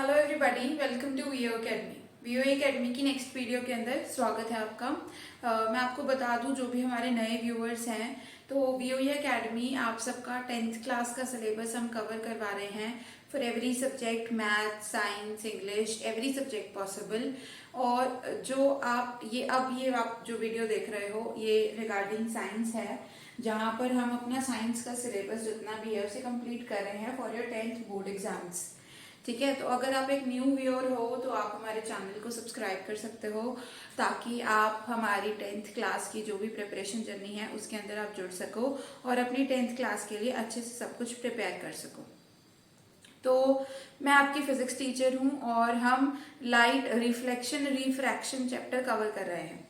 Hello everybody, welcome to VO academy. VO academy की next video के अंदर स्वागत है आपका। मैं आपको बता दूं जो भी हमारे नए व्यूअर्स हैं, तो वीओ एकेडमी आप सबका 10th क्लास का सिलेबस हम कवर करवा रहे हैं for every subject, math, science, English, every subject possible. और जो आप जो वीडियो देख रहे हो ये रिगार्डिंग साइंस है, जहाँ पर हम अपना साइंस का सिलेबस जितना भी है उसे कंप्लीट कर रहे हैं for your 10th board exams. ठीक है, तो अगर आप एक न्यू व्यूअर हो तो आप हमारे चैनल को सब्सक्राइब कर सकते हो, ताकि आप हमारी 10th क्लास की जो भी प्रिपरेशन जर्नी है उसके अंदर आप जुड़ सको और अपनी 10th क्लास के लिए अच्छे से सब कुछ प्रिपेयर कर सको। तो मैं आपकी फिजिक्स टीचर हूँ और हम light, reflection, refraction chapter cover कर रहे हैं।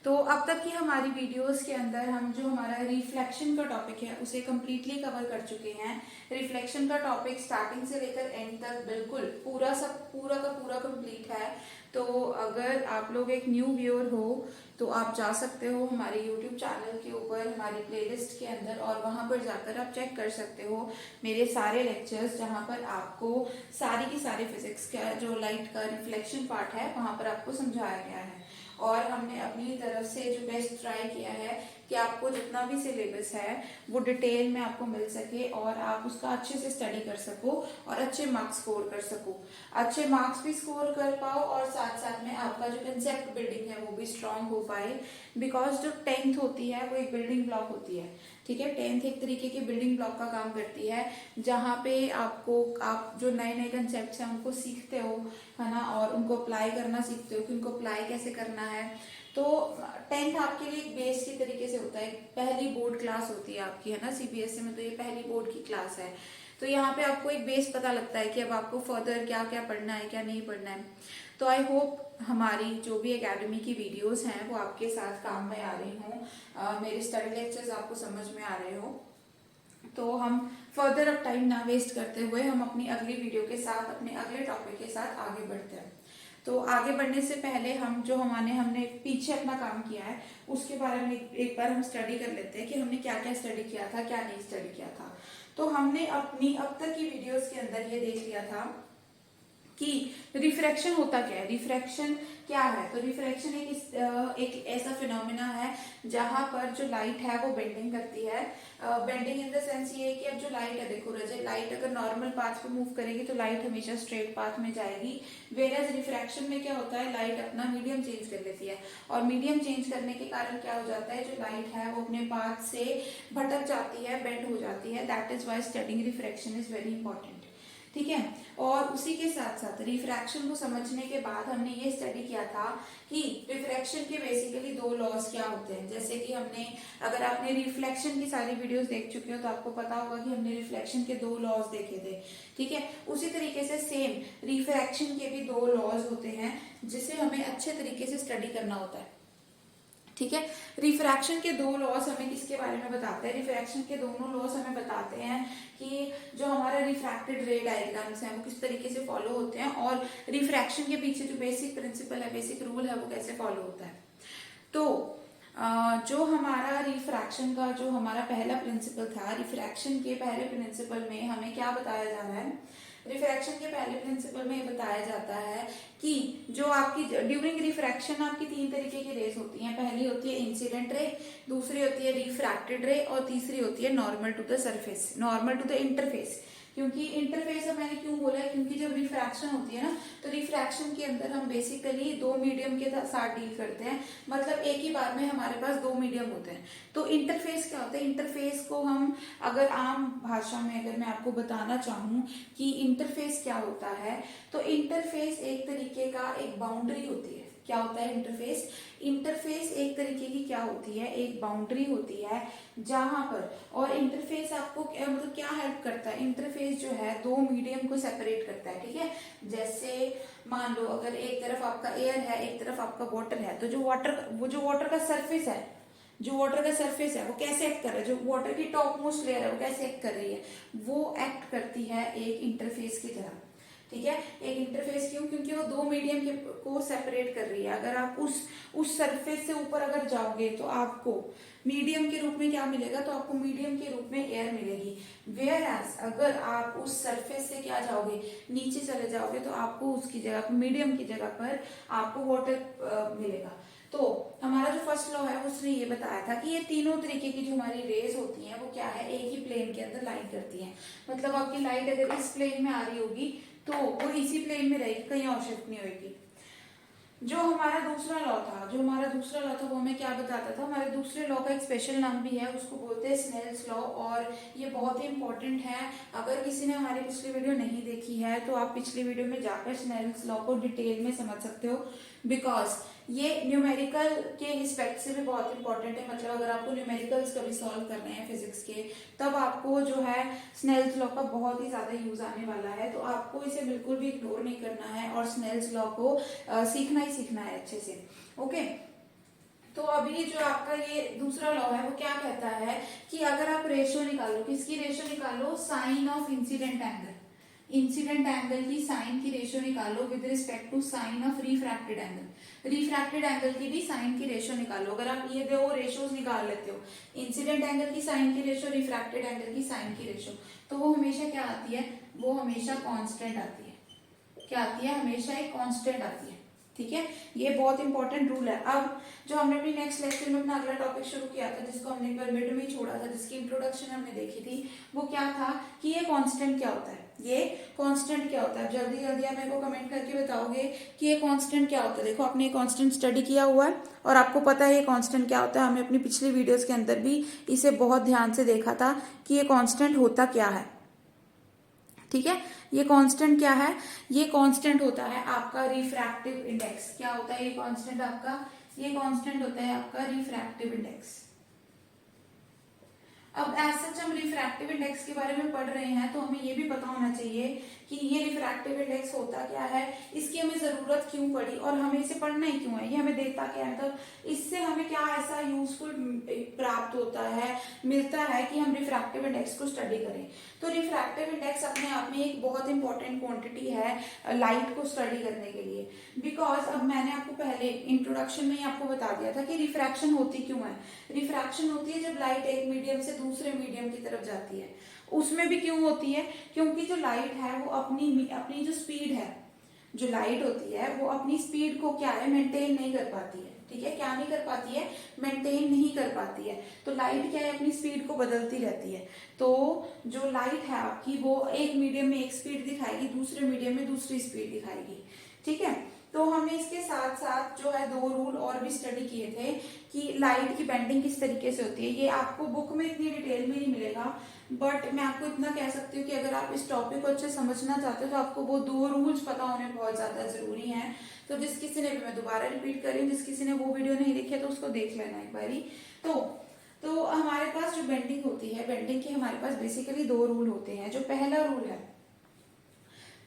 तो अब तक की हमारी वीडियोस के अंदर हम जो हमारा रिफ्लेक्शन का टॉपिक है उसे कम्प्लीटली कवर कर चुके हैं। रिफ्लेक्शन का टॉपिक स्टार्टिंग से लेकर एंड तक बिल्कुल पूरा का पूरा कंप्लीट है। तो अगर आप लोग एक न्यू व्यूअर हो तो आप जा सकते हो हमारे यूट्यूब चैनल के ऊपर, हमारी प्लेलिस्ट के अंदर, और वहां पर जाकर आप चेक कर सकते हो मेरे सारे लेक्चर्स, जहां पर आपको सारी की सारी फिजिक्स का जो लाइट का रिफ्लेक्शन पार्ट है वहां पर आपको समझाया गया है। और हमने अपनी तरफ से जो बेस्ट ट्राई किया है कि आपको जितना भी सिलेबस है वो डिटेल में आपको मिल सके और आप उसका अच्छे से स्टडी कर सको और अच्छे मार्क्स स्कोर कर सको, अच्छे मार्क्स भी स्कोर कर पाओ और साथ साथ में आपका जो कंसेप्ट बिल्डिंग है वो भी स्ट्रांग हो पाए। बिकॉज जो 10th होती है वो एक बिल्डिंग ब्लॉक होती है। ठीक है, 10th एक तरीके की बिल्डिंग ब्लॉक का काम करती है, जहाँ पे आप जो नए नए कंसेप्ट हैं उनको सीखते हो, है ना, और उनको अप्लाई करना सीखते हो कि उनको अप्लाई कैसे करना है। तो 10th आपके लिए एक बेस की तरीके से होता है, पहली बोर्ड क्लास होती है आपकी, है ना, सीबीएसई में तो ये पहली बोर्ड की क्लास है। तो यहाँ पे आपको एक बेस पता लगता है कि अब आपको फर्दर क्या क्या पढ़ना है, क्या नहीं पढ़ना है। तो आई होप हमारी जो भी एकेडमी की वीडियोस हैं वो आपके साथ काम में आ रही हों, मेरे स्टडी लेक्चर्स आपको समझ में आ रहे हो। तो हम फर्दर अब टाइम ना वेस्ट करते हुए हम अपनी अगली वीडियो के साथ, अपने अगले टॉपिक के साथ आगे बढ़ते हैं। तो आगे बढ़ने से पहले हमने पीछे अपना काम किया है उसके बारे में एक बार हम स्टडी कर लेते हैं कि हमने क्या क्या स्टडी किया था, क्या नहीं स्टडी किया था। तो हमने अपनी अब तक की वीडियोस के अंदर ये देख लिया था कि रिफ्रैक्शन होता क्या है, रिफ्रैक्शन क्या है। तो रिफ्रैक्शन एक ऐसा फिनोमेना है जहां पर जो लाइट है वो बेंडिंग करती है। बेंडिंग इन द सेंस ये है कि अब जो लाइट है, देखो रजे, लाइट अगर नॉर्मल पाथ पे मूव करेगी तो लाइट हमेशा स्ट्रेट पाथ में जाएगी। वेरएज रिफ्रैक्शन में क्या होता है, लाइट अपना मीडियम चेंज कर लेती है और मीडियम चेंज करने के कारण क्या हो जाता है, जो लाइट है वो अपने पाथ से भटक जाती है, बेंड हो जाती है। That is why studying refraction is very important. ठीक है, और उसी के साथ साथ रिफ्रैक्शन को समझने के बाद हमने ये स्टडी किया था कि रिफ्रैक्शन के बेसिकली दो लॉज क्या होते हैं। जैसे कि अगर आपने रिफ्लेक्शन की सारी वीडियोस देख चुके हो तो आपको पता होगा कि हमने रिफ्लेक्शन के दो लॉज देखे थे। ठीक है, उसी तरीके से सेम रिफ्रैक्शन के भी दो लॉज होते हैं जिसे हमें अच्छे तरीके से स्टडी करना होता है। ठीक है, रिफ्रैक्शन के दो लॉस हमें किसके बारे में बताते हैं, रिफ्रैक्शन के दोनों लॉस हमें बताते हैं कि जो हमारा रिफ्रैक्टेड रे डायग्राम्स हैं वो किस तरीके से फॉलो होते हैं और रिफ्रैक्शन के पीछे जो बेसिक प्रिंसिपल है, बेसिक रूल है वो कैसे फॉलो होता है। तो जो हमारा रिफ्रैक्शन का जो हमारा पहला प्रिंसिपल था, रिफ्रैक्शन के पहले प्रिंसिपल में हमें क्या बताया जा रहा है, रिफ्रैक्शन के पहले प्रिंसिपल में बताया जाता है कि जो आपकी ड्यूरिंग रिफ्रैक्शन आपकी तीन तरीके की रेस होती हैं। पहली होती है इंसिडेंट रे, दूसरी होती है रिफ्रैक्टेड रे और तीसरी होती है normal to the surface, normal to the interface. क्योंकि इंटरफेस मैंने क्यों बोला है, क्योंकि जब रिफ्रैक्शन होती है ना तो रिफ्रैक्शन के अंदर हम बेसिकली दो मीडियम के साथ डील करते हैं। मतलब एक ही बार में हमारे पास दो मीडियम होते हैं। तो इंटरफेस क्या होता है, इंटरफेस को हम अगर आम भाषा में अगर मैं आपको बताना चाहूँ कि इंटरफेस क्या होता है, तो इंटरफेस एक तरीके का एक बाउंड्री होती है। क्या होता है इंटरफेस, इंटरफेस एक तरीके की क्या होती है, एक बाउंड्री होती है जहां पर, और इंटरफेस आपको मतलब क्या हेल्प करता है, इंटरफेस जो है दो मीडियम को सेपरेट करता है। ठीक है, जैसे मान लो अगर एक तरफ आपका एयर है, एक तरफ आपका वाटर है, तो जो वाटर का सरफेस है, जो वाटर का सरफेस है वो कैसे एक्ट कर रहा है, जो वाटर की टॉप मोस्ट लेयर है वो कैसे एक्ट कर रही है, वो एक्ट करती है एक इंटरफेस की तरह। ठीक है, एक इंटरफेस क्यों, क्योंकि वो दो मीडियम को सेपरेट कर रही है। अगर आप उस सरफेस से ऊपर अगर जाओगे तो आपको मीडियम के रूप में क्या मिलेगा, तो आपको मीडियम के रूप में एयर मिलेगी। वेयर एज अगर आप उस सरफेस से क्या जाओगे, नीचे चले जाओगे, तो आपको उसकी जगह मीडियम की जगह पर आपको वाटर मिलेगा। तो हमारा जो फर्स्ट लॉ है उसने ये बताया था कि ये तीनों तरीके की जो हमारी रेज होती हैं वो क्या है, एक ही प्लेन के अंदर लाइन करती हैं। मतलब आपकी लाइट अगर इस प्लेन में आ रही होगी तो वो इसी प्लेन में रहेगी, कहीं और शिफ्ट नहीं होगी। जो हमारा दूसरा लॉ था वो हमें क्या बताता था, हमारे दूसरे लॉ का एक स्पेशल नाम भी है, उसको बोलते हैं स्नेल्स लॉ, और ये बहुत ही इंपॉर्टेंट है। अगर किसी ने हमारी पिछली वीडियो नहीं देखी है तो आप पिछली वीडियो में जाकर स्नेल्स लॉ को डिटेल में समझ सकते हो, बिकॉज ये न्यूमेरिकल के रिस्पेक्ट से भी बहुत इंपॉर्टेंट है। मतलब अगर आपको न्यूमेरिकल्स कभी सॉल्व करने हैं फिजिक्स के, तब आपको जो है स्नेल्स लॉ का बहुत ही ज्यादा यूज आने वाला है, तो आपको इसे बिल्कुल भी इग्नोर नहीं करना है और स्नेल्स लॉ को सीखना ही सीखना है अच्छे से। ओके, तो अभी जो आपका ये दूसरा लॉ है वो क्या कहता है कि अगर आप रेशियो निकालो, किसकी रेशियो निकालो, sine of incident angle, incident angle की साइन की रेशियो निकालो with respect to sine of refracted angle, refracted angle की भी साइन की रेशियो निकालो। अगर आप ये दो रेशियोज निकाल लेते हो, इंसिडेंट एंगल की साइन की रेशियो, रिफ्रैक्टेड एंगल की साइन की रेशियो, तो वो हमेशा क्या आती है, वो हमेशा कांस्टेंट आती है। क्या आती है, हमेशा एक कांस्टेंट आती है। ठीक है, ये बहुत इंपॉर्टेंट रूल है। अब जो हमने अपनी नेक्स्ट लेक्चर में अपना अगला टॉपिक शुरू किया था, जिसको हमने मिड में छोड़ा था, जिसकी इंट्रोडक्शन हमने देखी थी, वो क्या था कि ये कांस्टेंट क्या होता है, ये कांस्टेंट क्या होता है। जल्दी जल्दी आप मेरे को कमेंट करके बताओगे कि ये कांस्टेंट क्या होता है। देखो आपने ये कांस्टेंट स्टडी किया हुआ है और आपको पता है ये कांस्टेंट क्या होता है। हमने अपनी पिछली वीडियोस के अंदर भी इसे बहुत ध्यान से देखा था कि ये कांस्टेंट होता क्या है। ठीक है, ये कांस्टेंट क्या है, ये कांस्टेंट होता है आपका रिफ्रैक्टिव इंडेक्स। क्या होता है ये कांस्टेंट आपका, ये कांस्टेंट होता है आपका रिफ्रैक्टिव इंडेक्स। अब एज सच हम रिफ्रैक्टिव इंडेक्स के बारे में पढ़ रहे हैं तो हमें ये भी पता होना चाहिए कि ये रिफ्रैक्टिव इंडेक्स होता क्या है, इसकी हमें जरूरत क्यों पड़ी और हमें इसे पढ़ना ही क्यों है, ये हमें देता क्या है, मतलब इससे हमें क्या ऐसा यूजफुल प्राप्त होता है, मिलता है कि हम रिफ्रैक्टिव इंडेक्स को स्टडी करें। तो रिफ्रैक्टिव इंडेक्स अपने आप में एक बहुत इंपॉर्टेंट क्वांटिटी है लाइट को स्टडी करने के लिए, बिकॉज अब मैंने आपको पहले इंट्रोडक्शन में ही आपको बता दिया था कि रिफ्रैक्शन होती क्यों है। रिफ्रैक्शन होती है जब लाइट एक मीडियम से दूसरे मीडियम की तरफ जाती है। उसमें भी क्यों होती है, क्योंकि जो लाइट है वो अपनी जो स्पीड है, जो लाइट होती है वो अपनी स्पीड को क्या है, मेंटेन नहीं कर पाती है। ठीक है, क्या नहीं कर पाती है, मेंटेन नहीं कर पाती है। तो लाइट क्या है, अपनी स्पीड को बदलती रहती है। तो जो लाइट है आपकी वो एक मीडियम में एक स्पीड दिखाएगी, दूसरे मीडियम में दूसरी स्पीड दिखाएगी। ठीक है, तो हमने इसके साथ साथ जो है दो रूल और भी स्टडी किए थे कि लाइट की बेंडिंग किस तरीके से होती है। ये आपको बुक में इतनी डिटेल में नहीं मिलेगा, बट मैं आपको इतना कह सकती हूँ कि अगर आप इस टॉपिक को अच्छे समझना चाहते हो तो आपको वो दो रूल्स पता होने बहुत ज्यादा जरूरी हैं। तो जिस किसी ने भी, मैं दोबारा रिपीट कर रही हूँ, जिस किसी ने वो वीडियो नहीं देखी है तो उसको देख लेना एक बारी। तो हमारे पास जो बेंडिंग होती है, बेंडिंग के हमारे पास बेसिकली दो रूल होते हैं। जो पहला रूल है,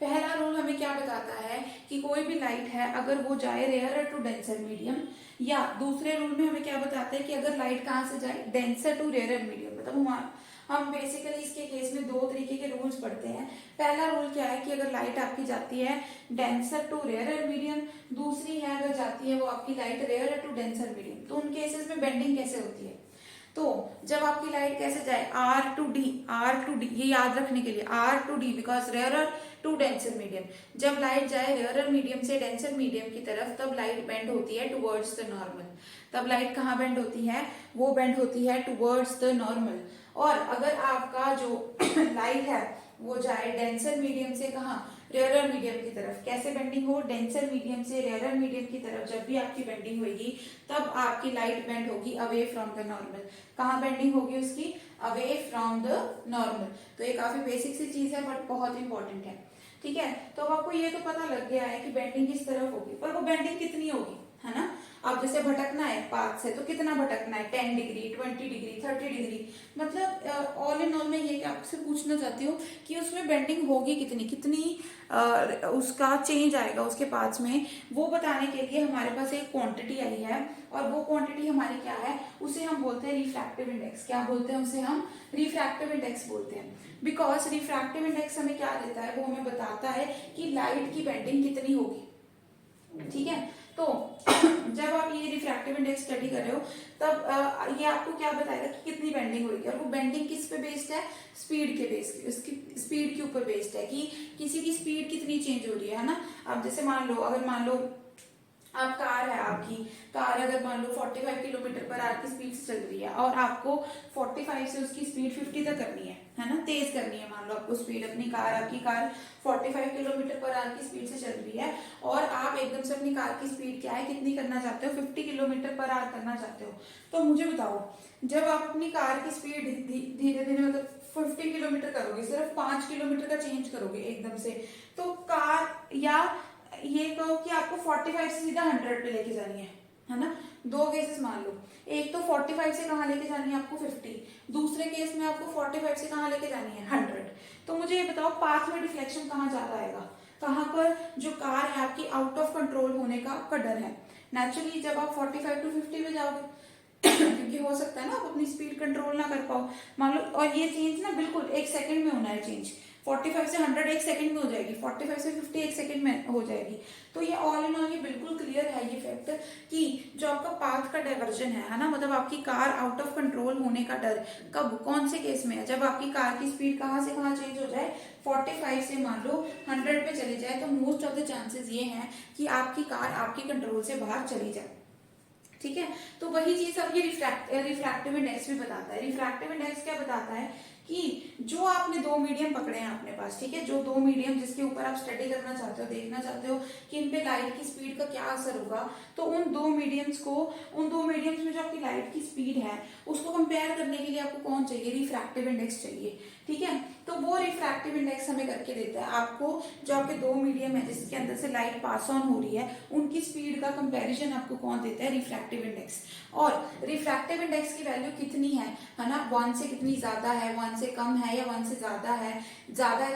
पहला रूल हमें क्या बताता है कि कोई भी लाइट है अगर वो जाए रेयर टू डेंसर मीडियम, या दूसरे रूल में हमें क्या बताते हैं कि अगर लाइट कहाँ से जाए, डेंसर टू रेयर मीडियम। मतलब हम बेसिकली इसके केस में दो तरीके के रूल्स पढ़ते हैं। पहला रूल क्या है कि अगर लाइट आपकी जाती है डेंसर टू रेयर मीडियम, दूसरी है अगर जाती है वो आपकी light rare to denser medium. तो उन केसेस में बेंडिंग कैसे होती है, तो जब आपकी लाइट कैसे जाए, आर टू डी, ये याद रखने के लिए, R to D because rarer to denser medium. जब लाइट जाए रेयरर मीडियम से डेंसर मीडियम की तरफ, तब लाइट बेंड होती है टुवर्ड्स द नॉर्मल। तब लाइट कहाँ बेंड होती है, वो बेंड होती है टुवर्ड्स द नॉर्मल। और अगर आपका जो लाइट है वो जाए डेंसर मीडियम से कहाँ, रेयरर मीडियम की तरफ, कैसे बेंडिंग हो, डेंसर मीडियम से रेयरर मीडियम की तरफ जब भी आपकी बेंडिंग होगी तब आपकी लाइट बेंड होगी अवे फ्रॉम द नॉर्मल। कहाँ बेंडिंग होगी उसकी, अवे फ्रॉम द नॉर्मल। तो ये काफी बेसिक सी चीज है बट बहुत इंपॉर्टेंट है। ठीक है, तो अब आपको ये तो पता लग गया है कि बेंडिंग किस तरफ होगी, पर वो बेंडिंग कितनी होगी, है ना। अब जैसे भटकना है पाथ से, तो कितना भटकना है, 10 डिग्री, 20 डिग्री, 30 डिग्री। मतलब ऑल इन ऑल मैं ये आपसे पूछना चाहती हूँ कि उसमें बेंडिंग होगी कितनी कितनी, उसका चेंज आएगा उसके पाथ्स में, वो बताने के लिए हमारे पास एक क्वांटिटी आई है। और वो क्वांटिटी हमारी क्या है, उसे हम बोलते हैं रिफ्रैक्टिव इंडेक्स। क्या बोलते हैं उसे, हम रिफ्रैक्टिव इंडेक्स बोलते हैं। बिकॉज रिफ्रैक्टिव इंडेक्स हमें क्या देता है, वो हमें बताता है कि लाइट की बेंडिंग कितनी होगी। ठीक है, तो जब आप ये रिफ्रैक्टिव इंडेक्स स्टडी कर रहे हो तब ये आपको क्या बताएगा कि कितनी बेंडिंग होगी, और वो बेंडिंग किस पे बेस्ड है, स्पीड के बेस्ड, उसकी स्पीड के ऊपर बेस्ड है कि किसी की स्पीड कितनी चेंज हो रही है ना। अब जैसे मान लो, अगर मान लो आप कार है, आपकी कार अगर मान लो 45 किलोमीटर पर आवर की स्पीड से चल रही है और आपको 45 से उसकी स्पीड 50 तक करनी है ना, तेज करनी है। मान लो आपको स्पीड अपनी कार, आपकी कार 45 किलोमीटर पर आवर की स्पीड से चल रही है और आप एकदम से अपनी कार की स्पीड क्या है, कितनी करना चाहते हो, 50 किलोमीटर पर आवर करना चाहते हो। तो मुझे बताओ, जब आप अपनी कार की स्पीड धीरे धीरे मतलब 50 किलोमीटर करोगे, सिर्फ 5 किलोमीटर का चेंज करोगे एकदम से, तो कार, या ये कहो कि आपको 45 से सीधा 100 पे लेके जानी है ना। दो केसेस मान लो, एक तो 45 से कहाँ लेके जानी है आपको 50, दूसरे केस में आपको 45 से कहाँ लेके जानी है 100। तो मुझे ये बताओ पाथ में डिफ्लेक्शन कहाँ ज्यादा आएगा, कहाँ पर जो कार है आपकी आउट ऑफ कंट्रोल होने का आपका डर है। नेचुरली जब आप 45 टू 50 में जाओगे क्योंकि हो सकता है ना आप अपनी स्पीड कंट्रोल ना कर पाओ, मान लो, और ये चेंज ना बिल्कुल एक सेकंड में होना है चेंज, 45 से 100 एक सेकंड में हो जाएगी, 45 से 50 एक सेकंड में हो जाएगी। तो ये ऑल इन ऑल ये बिल्कुल क्लियर है ये फैक्ट कि जो आपका पाथ का डाइवर्जन है ना, मतलब आपकी कार आउट ऑफ कंट्रोल होने का डर कब, कौन से केस में है, जब आपकी कार की स्पीड कहाँ से कहाँ चेंज हो जाए, 45 से मान लो 100 पे चली जाए, तो मोस्ट ऑफ द चांसेस ये हैं कि आपकी कार आपकी कंट्रोल से बाहर चली जाए। ठीक है, तो वही चीज अब ये रिफ्रैक्टिव इंडेक्स भी बताता है। रिफ्रैक्टिव इंडेक्स क्या बताता है कि जो आपने दो मीडियम पकड़े हैं अपने पास, ठीक है, जो दो मीडियम जिसके ऊपर आप स्टडी करना चाहते हो, देखना चाहते हो कि इन पे लाइट की स्पीड का क्या असर होगा, तो उन दो मीडियम्स में जो आपकी लाइट की स्पीड है उसको कंपेयर करने के लिए आपको कौन चाहिए, रिफ्रैक्टिव इंडेक्स चाहिए। ठीक है, तो वो रिफ्रैक्टिव इंडेक्स हमें करके देता है आपको, जो आपके दो मीडियम है जिसके अंदर से लाइट पास ऑन हो रही है उनकी स्पीड का कंपैरिजन आपको कौन देता है, रिफ्रैक्टिव इंडेक्स। और रिफ्रैक्टिव इंडेक्स की वैल्यू कितनी है ना, 1 से कितनी ज्यादा है, 1 से कम है या 1 से ज्यादा है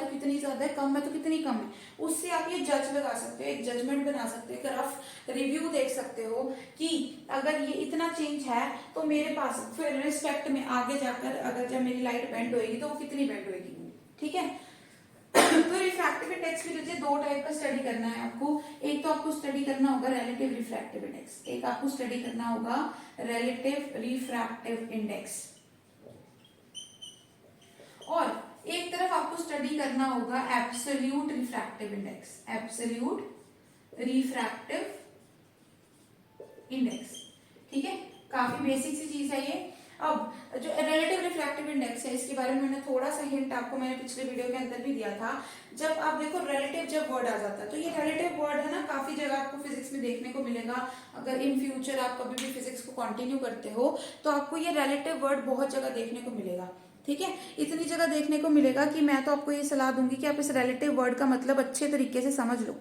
तो कितनी ज्यादा है, कम है तो कितनी कम है, उससे आप ये जज लगा सकते हो, एक जजमेंट बना सकते हो, एक रफ रिव्यू देख सकते हो कि अगर ये इतना चेंज है तो मेरे पास फिर रिस्पेक्ट में आगे जाकर अगर जब मेरी लाइट बेंड होएगी तो वो कितनी बेंड होएगी। ठीक है, तो रिफ्रैक्टिव इंडेक्स के लिए दो टाइप का स्टडी करना है आपको। एक तो आपको स्टडी करना होगा रिलेटिव रिफ्रैक्टिव इंडेक्स, एक आपको स्टडी करना होगा रिलेटिव रिफ्रैक्टिव इंडेक्स, और एक तरफ आपको स्टडी करना होगा absolute refractive index, absolute refractive index. ठीक है, काफी बेसिक सी चीज है ये। अब जो रिलेटिव रिफ्रैक्टिव इंडेक्स है इसके बारे में मैंने थोड़ा सा हिंट आपको मैंने पिछले वीडियो के अंदर भी दिया था। जब आप देखो रिलेटिव जब वर्ड आ जाता है, तो ये रिलेटिव वर्ड है ना, काफी जगह आपको फिजिक्स में देखने को मिलेगा। अगर इन फ्यूचर आप कभी भी फिजिक्स को कंटिन्यू करते हो तो आपको ये रिलेटिव वर्ड बहुत जगह देखने को मिलेगा। ठीक है, इतनी जगह देखने को मिलेगा कि मैं तो आपको ये सलाह दूंगी कि आप इस रिलेटिव वर्ड का मतलब अच्छे तरीके से समझ लो।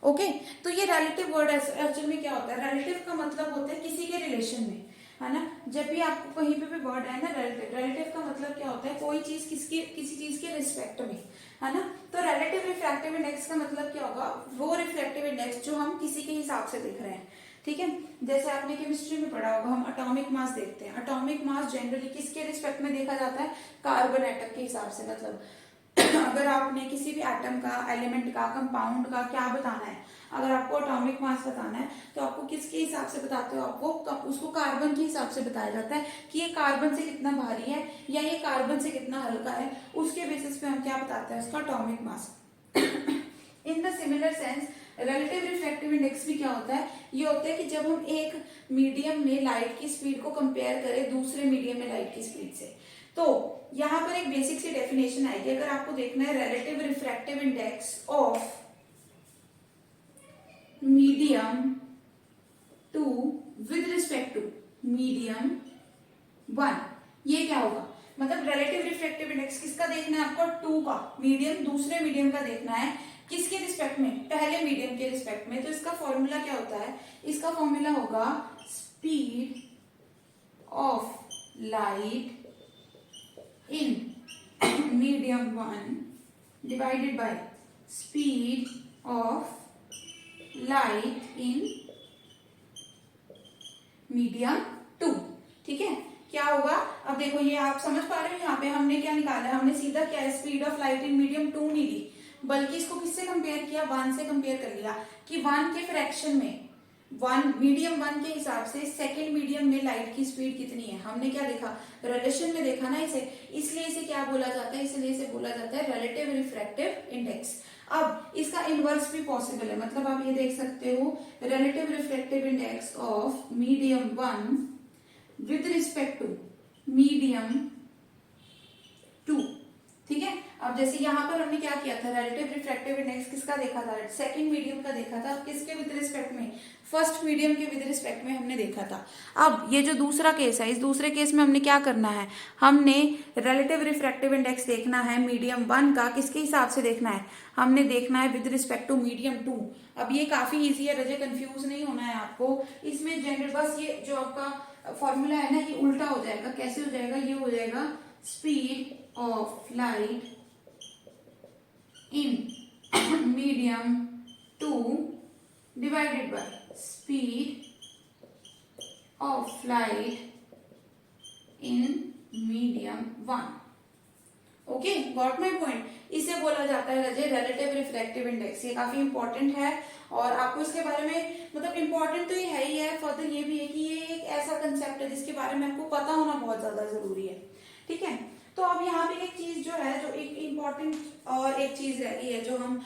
ओके, तो ये रिलेटिव वर्ड एक्चुअल में क्या होता है, रिलेटिव का मतलब होता है किसी के रिलेशन में, है ना। जब भी आपको कहीं पे भी वर्ड है ना रिलेटिव का मतलब क्या होता है, कोई चीज किसी चीज के रिस्पेक्ट में, है ना। तो रिलेटिव रिफ्रैक्टिव इंडेक्स का मतलब क्या होगा, वो रिफ्रैक्टिव इंडेक्स जो हम किसी के हिसाब से देख रहे हैं। ठीक है, जैसे आपने केमिस्ट्री में पढ़ा होगा, हम एटॉमिक मास देखते हैं, एटॉमिक मास जनरली किसके रिस्पेक्ट में देखा जाता है, कार्बन एटम के हिसाब से। मतलब अगर आपने किसी भी एटम का, एलिमेंट का, कंपाउंड का क्या बताना है, अगर आपको एटॉमिक मास बताना है तो आपको किसके हिसाब से बताते हो, आपको उसको कार्बन के हिसाब से बताया जाता है कि ये कार्बन से कितना भारी है या ये कार्बन से कितना हल्का है, उसके बेसिस पे हम क्या बताते हैं, उसका atomic mass. In the similar sense relative refractive index भी क्या होता है, ये होता है कि जब हम एक मीडियम में लाइट की स्पीड को कंपेयर करें दूसरे मीडियम में लाइट की स्पीड से, तो यहां पर एक बेसिक सी डेफिनेशन आएगी। अगर आपको देखना है relative refractive index of medium two with respect to medium 1, ये क्या होगा, मतलब रिलेटिव रिफ्रैक्टिव इंडेक्स किसका देखना है आपको, 2 का, मीडियम दूसरे मीडियम का देखना है, किसके रिस्पेक्ट में, पहले मीडियम के रिस्पेक्ट में। तो इसका फॉर्मूला क्या होता है, इसका फॉर्मूला होगा speed of light in medium 1 divided by speed of light in medium 2। ठीक है, क्या होगा, अब देखो ये आप समझ पा रहे हो, यहाँ पे हमने क्या निकाला है, हमने सीधा क्या speed of light in medium 2 नहीं ली, बल्कि इसको किससे कंपेयर किया, 1 से कंपेयर कर लिया कि 1 के फ्रैक्शन में, 1 मीडियम 1 के हिसाब से सेकेंड मीडियम में लाइट की स्पीड कितनी है, हमने क्या देखा, रिलेशन में देखा ना इसे, इसलिए इसे क्या बोला जाता है, इसलिए इसे बोला जाता है रिलेटिव रिफ्रैक्टिव इंडेक्स। अब इसका इनवर्स भी पॉसिबल है, मतलब आप ये देख सकते हो relative refractive index of medium 1 with respect to medium 2, ठीक है। अब जैसे यहाँ पर हमने क्या किया था, रिलेटिव रिफ्रैक्टिव इंडेक्स किसका देखा था, सेकंड मीडियम का देखा था, किसके विद रिस्पेक्ट में, फर्स्ट मीडियम के विद रिस्पेक्ट में हमने देखा था। अब ये जो दूसरा केस है, इस दूसरे केस में हमने क्या करना है, हमने रिलेटिव रिफ्रैक्टिव इंडेक्स देखना है मीडियम 1 का, किसके हिसाब से देखना है, हमने देखना है विद रिस्पेक्ट टू मीडियम 2। अब ये काफी ईजी है रजे, कंफ्यूज नहीं होना है आपको, इसमें जनरल बस ये जो आपका फॉर्मूला है ना, ये उल्टा हो जाएगा, कैसे हो जाएगा, ये हो जाएगा speed of light in medium 2 divided by speed of light in medium 1। Okay, got my point. इसे बोला जाता है रजे रिलेटिव रिफ्रैक्टिव इंडेक्स। ये काफी इंपॉर्टेंट है और आपको इसके बारे में मतलब इंपॉर्टेंट तो ये है ही है, फर्दर ये भी है कि ये एक ऐसा कंसेप्ट है जिसके बारे में आपको पता होना बहुत ज्यादा जरूरी है, ठीक है। तो अब यहाँ पे एक चीज जो है, जो एक इम्पॉर्टेंट और एक चीज रह गई है जो हम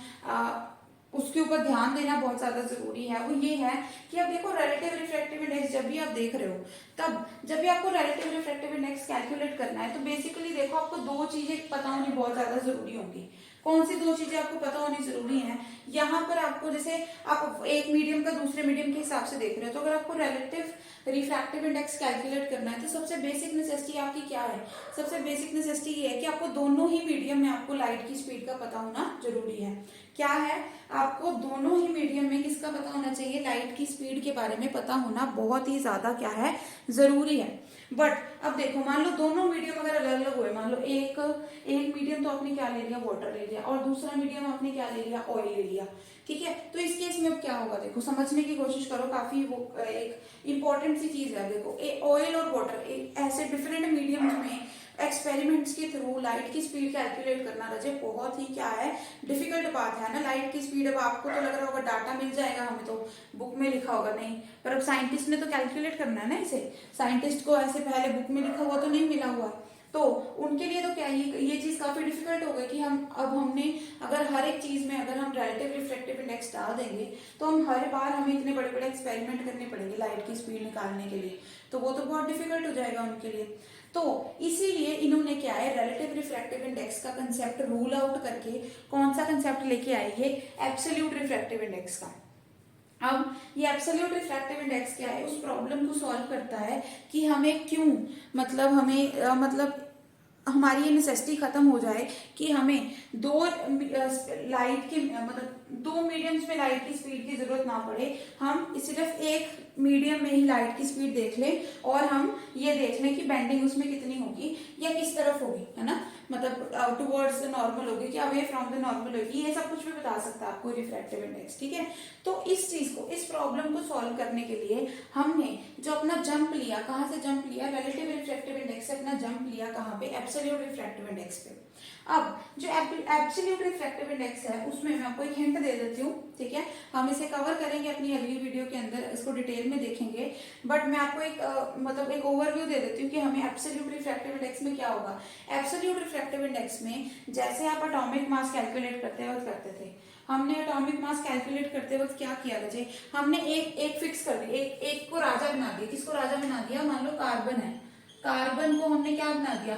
उसके ऊपर ध्यान देना बहुत ज्यादा जरूरी है, वो ये है कि अब देखो रिलेटिव रिफ्रैक्टिव इंडेक्स जब भी आप देख रहे हो, तब जब भी आपको रिलेटिव रिफ्रैक्टिव इंडेक्स कैलकुलेट करना है, तो बेसिकली देखो आपको 2 चीजें पता होनी बहुत ज्यादा जरूरी होंगी। कौन सी 2 चीजें आपको पता होनी जरूरी है, यहाँ पर आपको जैसे आप एक मीडियम का दूसरे मीडियम के हिसाब से देख रहे हो, तो अगर आपको रिलेटिव रिफ्रैक्टिव इंडेक्स कैलकुलेट करना है, तो सबसे बेसिक नेसेसिटी आपकी क्या है, सबसे बेसिक नेसेसिटी ये है कि आपको दोनों ही मीडियम में आपको लाइट की स्पीड का पता होना जरूरी है। क्या है, आपको दोनों ही मीडियम में किसका पता होना चाहिए, लाइट की स्पीड के बारे में पता होना बहुत ही ज्यादा क्या है, जरूरी है। बट अब देखो, मान लो दोनों मीडियम अगर अलग अलग हुए, मान लो एक मीडियम तो आपने क्या ले लिया, वाटर ले लिया, और दूसरा मीडियम आपने क्या ले लिया, ऑयल ले लिया, ठीक है। तो इस केस में अब क्या होगा, देखो समझने की कोशिश करो, काफी वो एक इंपॉर्टेंट सी चीज है। देखो ऑयल और वाटर ऐसे डिफरेंट मीडियम्स में एक्सपेरिमेंट्स के थ्रू लाइट की स्पीड कैलकुलेट करना रजे बहुत ही क्या है, डिफिकल्ट बात है ना। लाइट की स्पीड अब आपको तो लग रहा होगा डाटा मिल जाएगा, हमें तो बुक में लिखा होगा, नहीं, पर अब साइंटिस्ट ने तो कैलकुलेट करना है ना इसे, साइंटिस्ट को ऐसे पहले बुक में लिखा हुआ तो नहीं मिला हुआ, तो उनके लिए तो क्या ये चीज काफी डिफिकल्ट हो गई कि हमने अगर हर एक चीज में अगर हम रिलेटिव रिफ्रैक्टिव इंडेक्स डाल देंगे, तो हम हर बार हमें इतने बड़े बड़े एक्सपेरिमेंट करने पड़ेंगे लाइट की स्पीड निकालने के लिए, तो वो तो बहुत डिफिकल्ट हो जाएगा उनके लिए। तो इसीलिए इन्होंने क्या है, रिलेटिव रिफ्रैक्टिव इंडेक्स का कंसेप्ट रूल आउट करके कौन सा कंसेप्ट लेके आए, ये एब्सोल्यूट रिफ्रैक्टिव इंडेक्स का। अब ये एब्सोल्यूट रिफ्रैक्टिव इंडेक्स क्या है, उस प्रॉब्लम को सॉल्व करता है कि हमें क्यों, मतलब हमें मतलब हमारी ये नेसेसिटी खत्म हो जाए कि हमें 2 लाइट के मतलब 2 मीडियम्स में लाइट की स्पीड की जरूरत ना पड़े, हम सिर्फ एक मीडियम में ही लाइट की स्पीड देख लें और हम ये देख लें कि बेंडिंग उसमें कितनी होगी या किस तरफ होगी, है ना, मतलब टुवर्ड्स द नॉर्मल होगी कि अवे फ्रॉम द नॉर्मल होगी, ये सब कुछ भी बता सकता है आपको रिफ्रैक्टिव इंडेक्स, ठीक है। तो इस चीज को, इस प्रॉब्लम को सॉल्व करने के लिए हमने जो अपना जंप लिया, कहाँ से जंप लिया, रिलेटिव रिफ्रैक्टिव इंडेक्स से अपना जंप लिया कहाँ पे, एब्सोल्यूट रिफ्रैक्टिव इंडेक्स पे। अब जो एब्सोल्यूट रिफ्रैक्टिव इंडेक्स है उसमें मैं आपको एक हिंट दे देती हूँ, ठीक है, हम इसे कवर करेंगे अपनी अगली वीडियो के अंदर, इसको डिटेल में देखेंगे, बट मैं आपको एक मतलब एक ओवरव्यू दे देती हूँ कि हमें एब्सोल्यूट रिफ्रैक्टिव इंडेक्स में क्या होगा। एब्सोल्यूट रिफ्रैक्टिव इंडेक्स में जैसे आप एटॉमिक मास कैलकुलेट करते करते थे, हमने एटॉमिक मास कैलकुलेट करते वक्त क्या किया बच्चे, हमने एक फिक्स कर दिया, एक को राजा बना दिया। किसको राजा बना दिया, मान लो कार्बन है, कार्बन को हमने क्या बना दिया,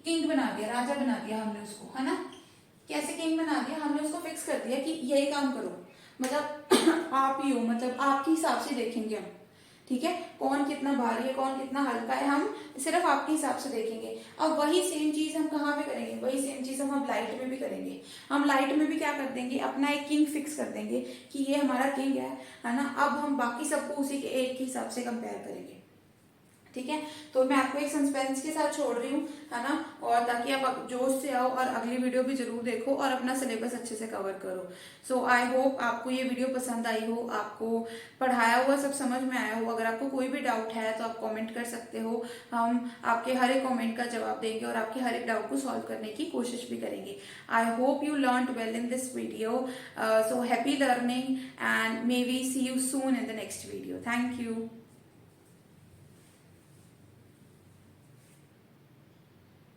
किंग बना दिया, राजा बना दिया हमने उसको, है ना। कैसे किंग बना दिया, हमने उसको फिक्स कर दिया कि यही काम करो, मतलब आप ही हो, मतलब आपके हिसाब से देखेंगे हम, ठीक है, कौन कितना भारी है कौन कितना हल्का है, हम सिर्फ आपके हिसाब से देखेंगे। अब वही सेम चीज हम कहाँ पे करेंगे, वही सेम चीज हम लाइट में भी करेंगे। हम लाइट में भी क्या कर देंगे, अपना एक किंग फिक्स कर देंगे कि ये हमारा किंग है ना। अब हम बाकी सबको उसी के एक के हिसाब से कंपेयर करेंगे, ठीक है। तो मैं आपको एक सस्पेंस के साथ छोड़ रही हूँ, है ना, और ताकि आप जोश से आओ और अगली वीडियो भी जरूर देखो और अपना सिलेबस अच्छे से कवर करो। सो आई होप आपको ये वीडियो पसंद आई हो, आपको पढ़ाया हुआ सब समझ में आया हो। अगर आपको कोई भी डाउट है तो आप कमेंट कर सकते हो, हम आपके हर एक कमेंट का जवाब देंगे और आपके हर एक डाउट को सॉल्व करने की कोशिश भी करेंगे। I hope you learn well in this video, so happy learning and may we see you soon in the next video. Thank you.